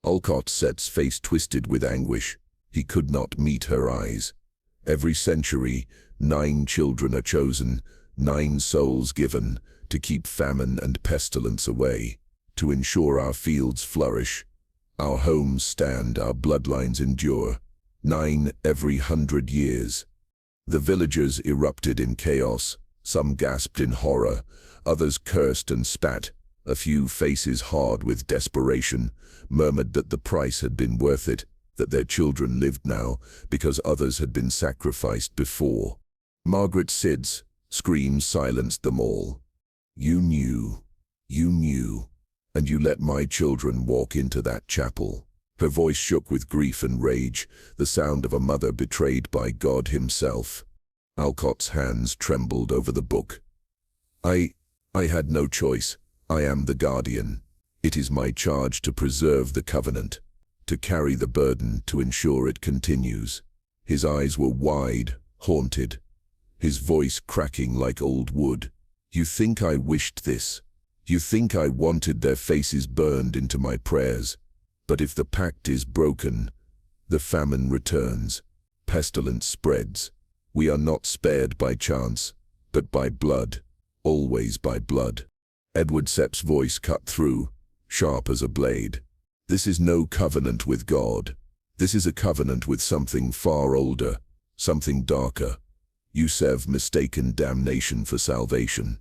Alcott's face twisted with anguish. He could not meet her eyes. Every century, 9 children are chosen, 9 souls given, to keep famine and pestilence away, to ensure our fields flourish, our homes stand, our bloodlines endure. 9 every 100 years. The villagers erupted in chaos. Some gasped in horror, others cursed and spat. A few faces hard with desperation murmured that the price had been worth it, that their children lived now because others had been sacrificed before. Margaret Sid's screams silenced them all. You knew, and you let my children walk into that chapel." Her voice shook with grief and rage, the sound of a mother betrayed by God himself. Alcott's hands trembled over the book. I had no choice. I am the guardian. It is my charge to preserve the covenant, to carry the burden, to ensure it continues." His eyes were wide, haunted, his voice cracking like old wood. "You think I wished this? You think I wanted their faces burned into my prayers? But if the pact is broken, the famine returns, pestilence spreads. We are not spared by chance, but by blood, always by blood." Edward Sepp's voice cut through, sharp as a blade. "This is no covenant with God. This is a covenant with something far older, something darker. You serve mistaken damnation for salvation."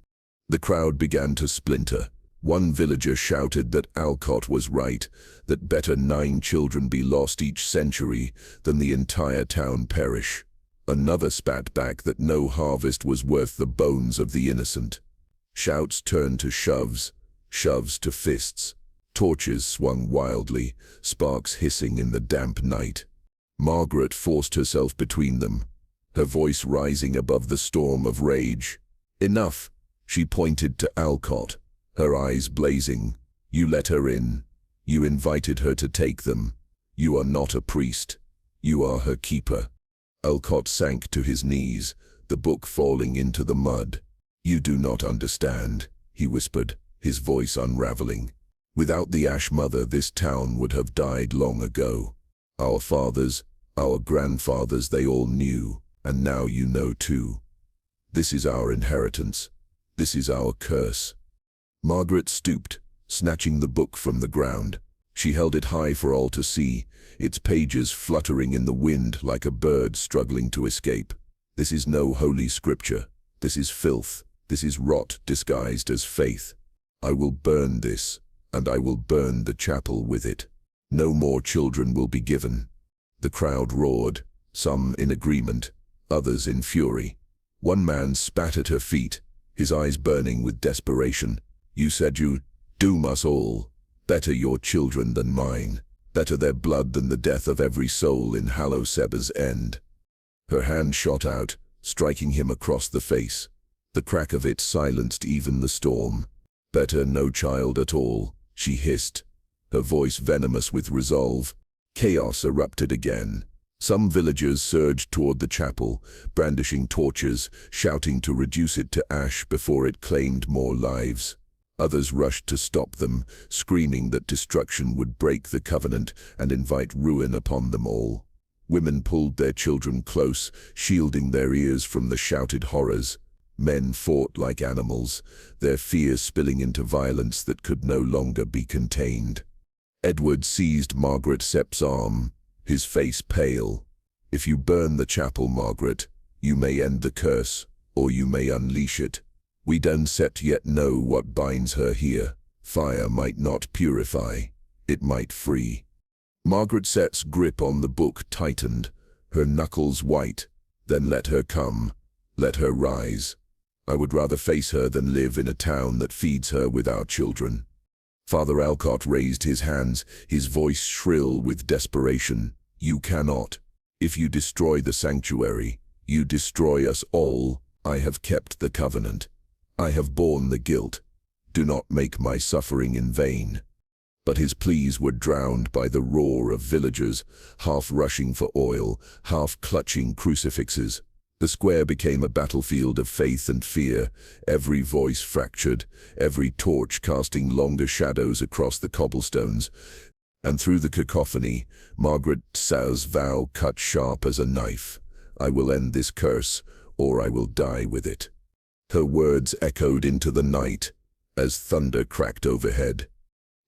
The crowd began to splinter. One villager shouted that Alcott was right, that better 9 children be lost each century than the entire town perish. Another spat back that no harvest was worth the bones of the innocent. Shouts turned to shoves, shoves to fists. Torches swung wildly, sparks hissing in the damp night. Margaret forced herself between them, her voice rising above the storm of rage. "Enough," she pointed to Alcott, her eyes blazing. "You let her in. You invited her to take them. You are not a priest. You are her keeper." Alcott sank to his knees, the book falling into the mud. "You do not understand," he whispered, his voice unraveling. "Without the Ash Mother, this town would have died long ago. Our fathers, our grandfathers, they all knew, and now you know too. This is our inheritance. This is our curse." Margaret stooped, snatching the book from the ground. She held it high for all to see, its pages fluttering in the wind like a bird struggling to escape. "This is no holy scripture. This is filth. This is rot disguised as faith. I will burn this, and I will burn the chapel with it. No more children will be given." The crowd roared, some in agreement, others in fury. One man spat at her feet, his eyes burning with desperation. "You said you'd doom us all. Better your children than mine. Better their blood than the death of every soul in Hallow Seba's end." Her hand shot out, striking him across the face. The crack of it silenced even the storm. "Better no child at all," she hissed, her voice venomous with resolve. Chaos erupted again. Some villagers surged toward the chapel, brandishing torches, shouting to reduce it to ash before it claimed more lives. Others rushed to stop them, screaming that destruction would break the covenant and invite ruin upon them all. Women pulled their children close, shielding their ears from the shouted horrors. Men fought like animals, their fear spilling into violence that could no longer be contained. Edward seized Margaret Sepp's arm, his face pale. "If you burn the chapel, Margaret, you may end the curse, or you may unleash it. We don't yet know what binds her here. Fire might not purify, it might free." Margaret Sepp's grip on the book tightened, her knuckles white. "Then let her come, let her rise. I would rather face her than live in a town that feeds her with our children." Father Alcott raised his hands, his voice shrill with desperation. "You cannot. If you destroy the sanctuary, you destroy us all. I have kept the covenant. I have borne the guilt. Do not make my suffering in vain." But his pleas were drowned by the roar of villagers, half rushing for oil, half clutching crucifixes. The square became a battlefield of faith and fear, every voice fractured, every torch casting longer shadows across the cobblestones. And through the cacophony, Margaret Sepp's vow cut sharp as a knife. "I will end this curse, or I will die with it." Her words echoed into the night as thunder cracked overhead.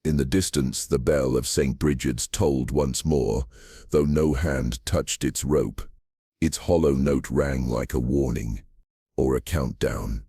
In the distance, the bell of St. Bridget's tolled once more, though no hand touched its rope. Its hollow note rang like a warning, or a countdown.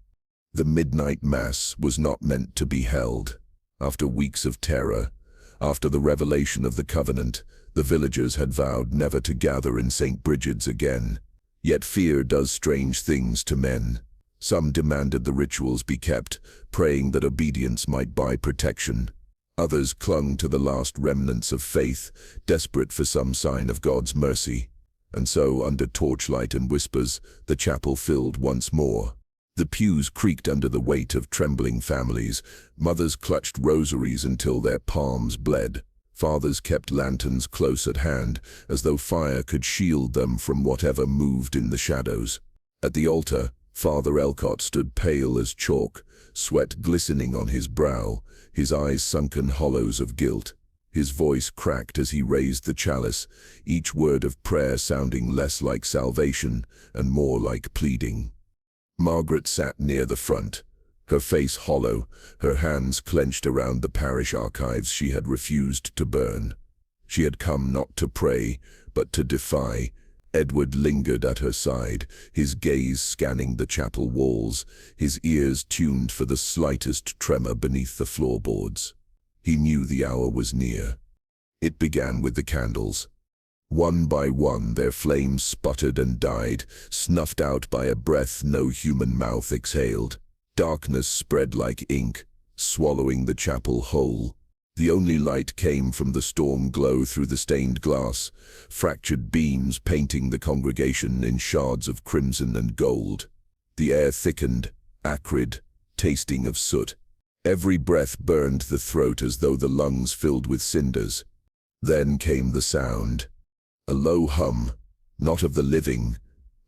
The midnight mass was not meant to be held. After weeks of terror, after the revelation of the covenant, the villagers had vowed never to gather in St. Bridget's again. Yet fear does strange things to men. Some demanded the rituals be kept, praying that obedience might buy protection. Others clung to the last remnants of faith, desperate for some sign of God's mercy. And so, under torchlight and whispers, the chapel filled once more. The pews creaked under the weight of trembling families. Mothers clutched rosaries until their palms bled. Fathers kept lanterns close at hand, as though fire could shield them from whatever moved in the shadows. At the altar, Father Alcott stood pale as chalk, sweat glistening on his brow, his eyes sunken hollows of guilt. His voice cracked as he raised the chalice, each word of prayer sounding less like salvation and more like pleading. Margaret sat near the front, her face hollow, her hands clenched around the parish archives she had refused to burn. She had come not to pray, but to defy. Edward lingered at her side, his gaze scanning the chapel walls, his ears tuned for the slightest tremor beneath the floorboards. He knew the hour was near. It began with the candles. One by one their flames sputtered and died, snuffed out by a breath no human mouth exhaled. Darkness spread like ink, swallowing the chapel whole. The only light came from the storm glow through the stained glass, fractured beams painting the congregation in shards of crimson and gold. The air thickened, acrid, tasting of soot. Every breath burned the throat as though the lungs filled with cinders. Then came the sound. A low hum, not of the living,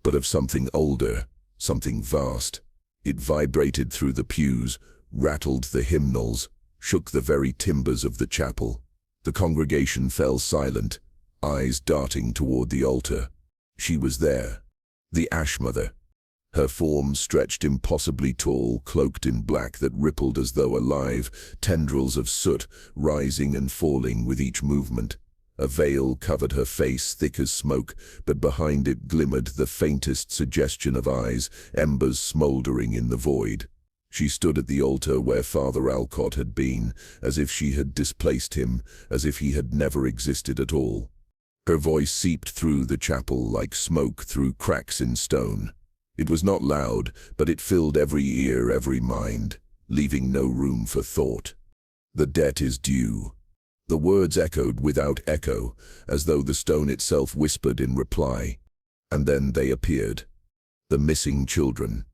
but of something older, something vast. It vibrated through the pews, rattled the hymnals, shook the very timbers of the chapel. The congregation fell silent, eyes darting toward the altar. She was there, the Ash Mother. Her form stretched impossibly tall, cloaked in black that rippled as though alive, tendrils of soot rising and falling with each movement. A veil covered her face, thick as smoke, but behind it glimmered the faintest suggestion of eyes, embers smoldering in the void. She stood at the altar where Father Alcott had been, as if she had displaced him, as if he had never existed at all. Her voice seeped through the chapel like smoke through cracks in stone. It was not loud, but it filled every ear, every mind, leaving no room for thought. "The debt is due." The words echoed without echo, as though the stone itself whispered in reply. And then they appeared. The missing children.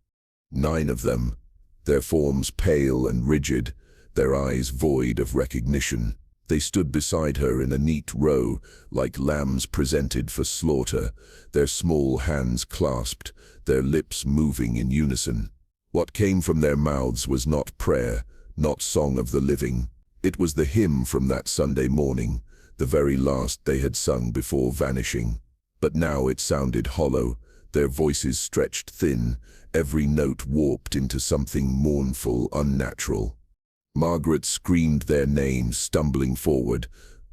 9 of them, their forms pale and rigid, their eyes void of recognition. They stood beside her in a neat row, like lambs presented for slaughter, their small hands clasped, their lips moving in unison. What came from their mouths was not prayer, not song of the living. It was the hymn from that Sunday morning, the very last they had sung before vanishing. But now it sounded hollow, their voices stretched thin, every note warped into something mournful, unnatural. Margaret screamed their names, stumbling forward,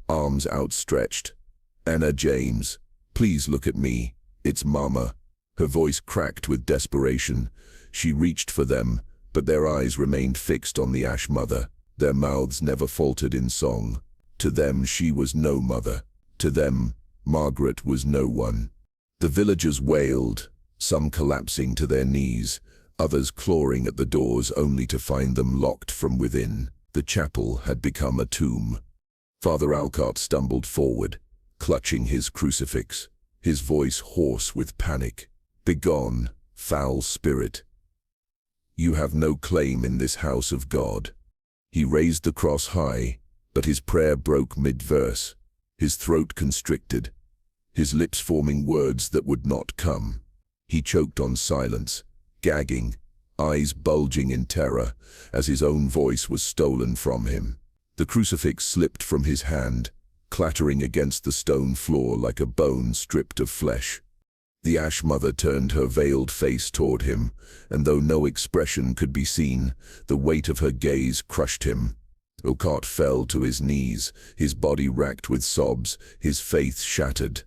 arms outstretched. "Anna James, please look at me. It's Mama." Her voice cracked with desperation. She reached for them, but their eyes remained fixed on the Ash Mother. Their mouths never faltered in song. To them she was no mother. To them, Margaret was no one. The villagers wailed, some collapsing to their knees, others clawing at the doors only to find them locked from within. The chapel had become a tomb. Father Alcott stumbled forward, clutching his crucifix, his voice hoarse with panic. "Begone, foul spirit. You have no claim in this house of God." He raised the cross high, but his prayer broke mid-verse, his throat constricted, his lips forming words that would not come. He choked on silence, gagging, eyes bulging in terror, as his own voice was stolen from him. The crucifix slipped from his hand, clattering against the stone floor like a bone stripped of flesh. The Ash Mother turned her veiled face toward him, and though no expression could be seen, the weight of her gaze crushed him. Alcott fell to his knees, his body racked with sobs, his faith shattered.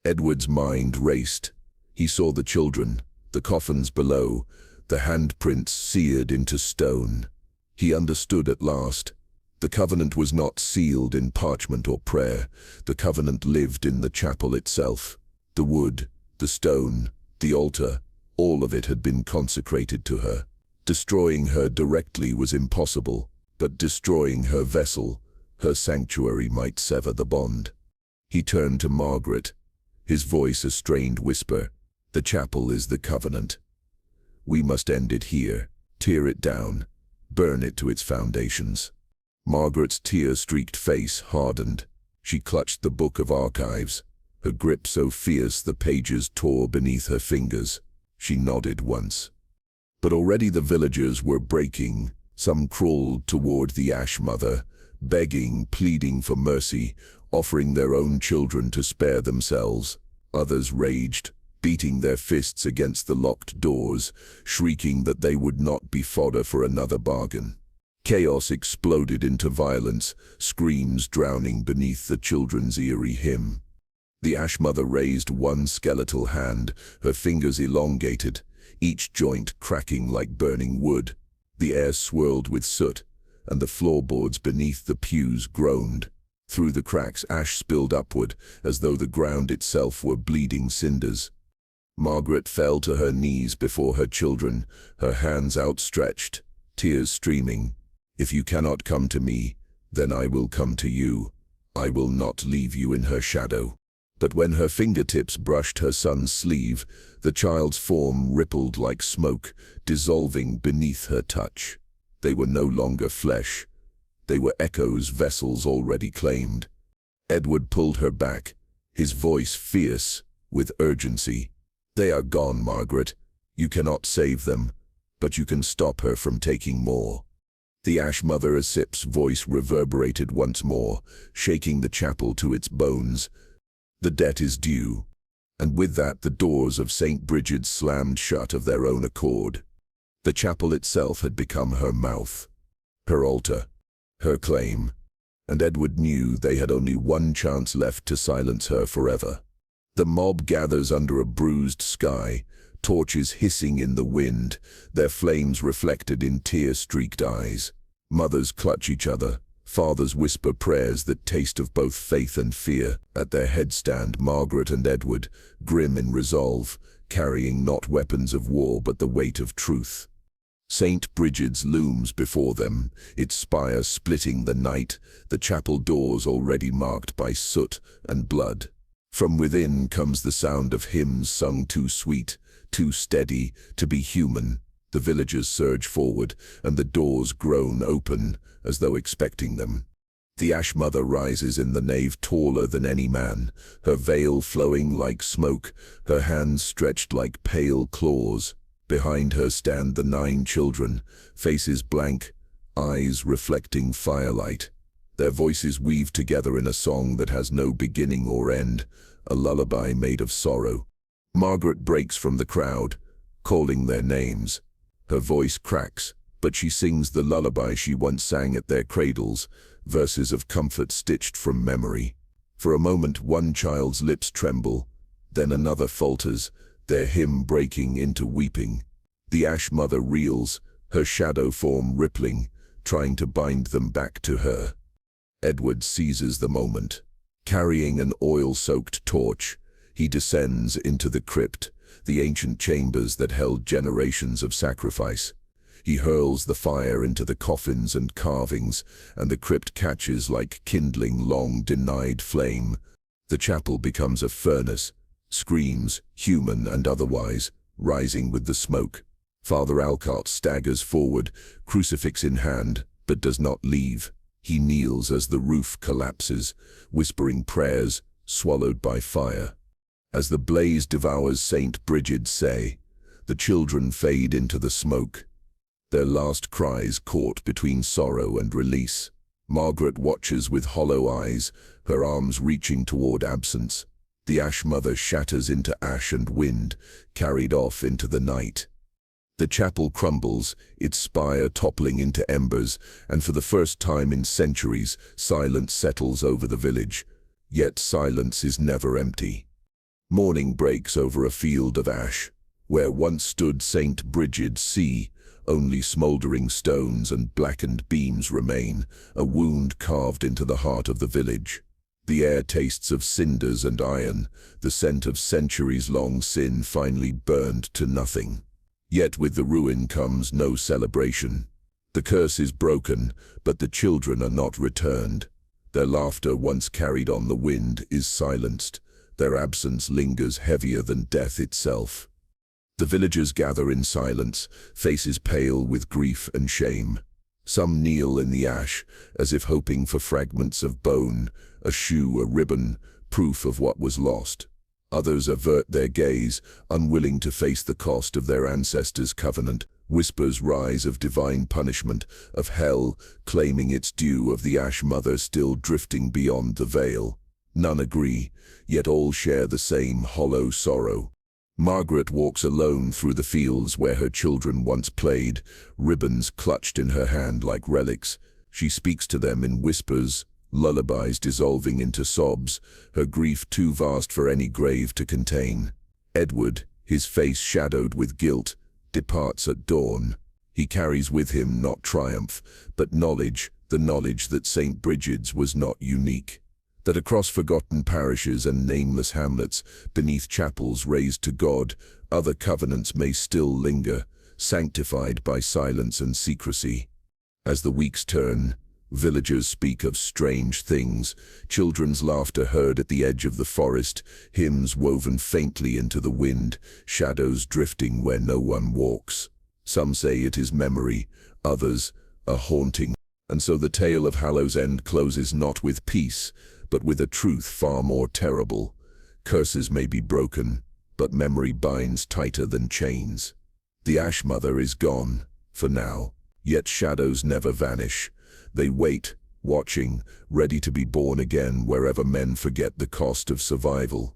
Edward's mind raced. He saw the children, the coffins below, the handprints seared into stone. He understood at last. The covenant was not sealed in parchment or prayer. The covenant lived in the chapel itself. The wood, the stone, the altar, all of it had been consecrated to her. Destroying her directly was impossible, but destroying her vessel, her sanctuary, might sever the bond. He turned to Margaret, his voice a strained whisper. "The chapel is the covenant. We must end it here, tear it down, burn it to its foundations." Margaret's tear-streaked face hardened. She clutched the book of archives, her grip so fierce the pages tore beneath her fingers. She nodded once. But already the villagers were breaking. Some crawled toward the Ash Mother, begging, pleading for mercy, offering their own children to spare themselves. Others raged, beating their fists against the locked doors, shrieking that they would not be fodder for another bargain. Chaos exploded into violence, screams drowning beneath the children's eerie hymn. The Ash Mother raised one skeletal hand, her fingers elongated, each joint cracking like burning wood. The air swirled with soot, and the floorboards beneath the pews groaned. Through the cracks ash spilled upward, as though the ground itself were bleeding cinders. Margaret fell to her knees before her children, her hands outstretched, tears streaming. "If you cannot come to me, then I will come to you. I will not leave you in her shadow." But when her fingertips brushed her son's sleeve, the child's form rippled like smoke, dissolving beneath her touch. They were no longer flesh. They were echoes, vessels already claimed. Edward pulled her back, his voice fierce, with urgency. "They are gone, Margaret. You cannot save them, but you can stop her from taking more." The Ash Mother Asip's voice reverberated once more, shaking the chapel to its bones. "The debt is due." And with that the doors of St. Brigid's slammed shut of their own accord. The chapel itself had become her mouth, her altar, her claim, and Edward knew they had only one chance left to silence her forever. The mob gathers under a bruised sky, torches hissing in the wind, their flames reflected in tear-streaked eyes. Mothers clutch each other, fathers whisper prayers that taste of both faith and fear. At their head stand Margaret and Edward, grim in resolve, carrying not weapons of war but the weight of truth. St. Brigid's looms before them, its spire splitting the night, the chapel doors already marked by soot and blood. From within comes the sound of hymns sung too sweet, too steady, to be human. The villagers surge forward, and the doors groan open, as though expecting them. The Ash Mother rises in the nave taller than any man, her veil flowing like smoke, her hands stretched like pale claws. Behind her stand the 9 children, faces blank, eyes reflecting firelight. Their voices weave together in a song that has no beginning or end, a lullaby made of sorrow. Margaret breaks from the crowd, calling their names. Her voice cracks, but she sings the lullaby she once sang at their cradles, verses of comfort stitched from memory. For a moment, one child's lips tremble, then another falters, their hymn breaking into weeping. The Ash Mother reels, her shadow form rippling, trying to bind them back to her. Edward seizes the moment. Carrying an oil-soaked torch, he descends into the crypt, the ancient chambers that held generations of sacrifice. He hurls the fire into the coffins and carvings, and the crypt catches like kindling long-denied flame. The chapel becomes a furnace, screams, human and otherwise, rising with the smoke. Father Alcott staggers forward, crucifix in hand, but does not leave. He kneels as the roof collapses, whispering prayers, swallowed by fire. As the blaze devours St. Brigid's Say, the children fade into the smoke, their last cries caught between sorrow and release. Margaret watches with hollow eyes, her arms reaching toward absence. The Ash Mother shatters into ash and wind, carried off into the night. The chapel crumbles, its spire toppling into embers, and for the first time in centuries, silence settles over the village. Yet silence is never empty. Morning breaks over a field of ash, where once stood St. Brigid's Sea. Only smoldering stones and blackened beams remain, a wound carved into the heart of the village. The air tastes of cinders and iron, the scent of centuries-long sin finally burned to nothing. Yet with the ruin comes no celebration. The curse is broken, but the children are not returned. Their laughter, once carried on the wind, is silenced. Their absence lingers heavier than death itself. The villagers gather in silence, faces pale with grief and shame. Some kneel in the ash, as if hoping for fragments of bone, a shoe, a ribbon, proof of what was lost. Others avert their gaze, unwilling to face the cost of their ancestors' covenant. Whispers rise of divine punishment, of hell, claiming its due, of the Ash Mother still drifting beyond the veil. None agree, yet all share the same hollow sorrow. Margaret walks alone through the fields where her children once played, ribbons clutched in her hand like relics. She speaks to them in whispers, lullabies dissolving into sobs, her grief too vast for any grave to contain. Edward, his face shadowed with guilt, departs at dawn. He carries with him not triumph, but knowledge, the knowledge that St. Brigid's was not unique. That across forgotten parishes and nameless hamlets, beneath chapels raised to God, other covenants may still linger, sanctified by silence and secrecy. As the weeks turn, villagers speak of strange things, children's laughter heard at the edge of the forest, hymns woven faintly into the wind, shadows drifting where no one walks. Some say it is memory, others, a haunting. And so the tale of Hallows End closes not with peace, but with a truth far more terrible. Curses may be broken, but memory binds tighter than chains. The Ash Mother is gone, for now, yet shadows never vanish. They wait, watching, ready to be born again wherever men forget the cost of survival.